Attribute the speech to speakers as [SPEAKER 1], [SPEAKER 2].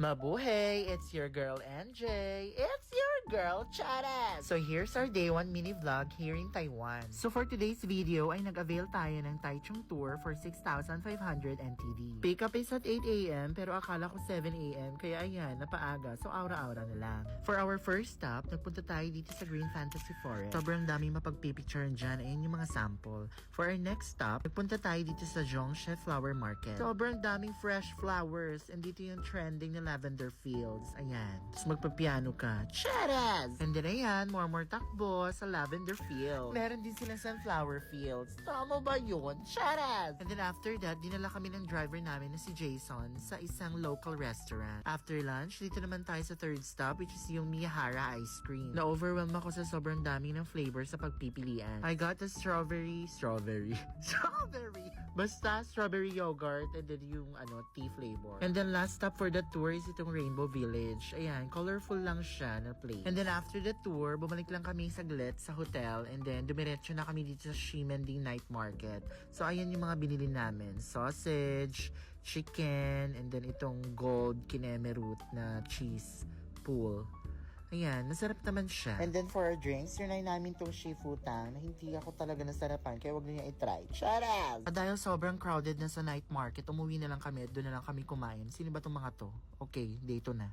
[SPEAKER 1] Mabuhay! It's your girl NJ. It's your girl Charas. So here's our day 1 mini vlog here in Taiwan. So for today's video ay nag-avail tayo ng Taichung tour for 6,500 NTD. Pick up is at 8 AM pero akala ko 7 AM kaya ayan, napaaga. So aura-aura na lang. For our first stop, nagpunta tayo dito sa Green Fantasy Forest. Sobrang daming mapagpipicturean dyan. Ayan yung mga sample. For our next stop, nagpunta tayo dito sa Zhongshe Flower Market. Sobrang daming fresh flowers and dito yung trending na lavender fields. Ayan. Tapos magpapiano ka. Charas! And then ayan, more takbo sa lavender field. Meron din silang sunflower fields. Tama ba yun? Charas! And then after that, dinala kami ng driver namin na si Jason sa isang local restaurant. After lunch, dito naman tayo sa third stop which is yung Miyahara Ice Cream. Na-overwhelm ako sa sobrang dami ng flavor sa pagpipilian. I got the strawberry. Basta strawberry yogurt and then yung tea flavor. And then last stop for the tour is itong Rainbow Village. Ayan, colorful lang siya na place. And then after the tour, bumalik lang kami saglit sa hotel and then dumiretso na kami dito sa Ximending Night Market. So ayan yung mga binili namin. Sausage, chicken, and then itong gold kineme root na cheese pool. Ayan, nasarap naman siya. And then for our drinks, trinay namin tong Shifutang na hindi ako talaga nasarapan kaya wag niyo i-try. Charas! Dahil sobrang crowded na sa night market, umuwi na lang kami at doon na lang kami kumain. Sino ba tong mga to? Okay, dito na.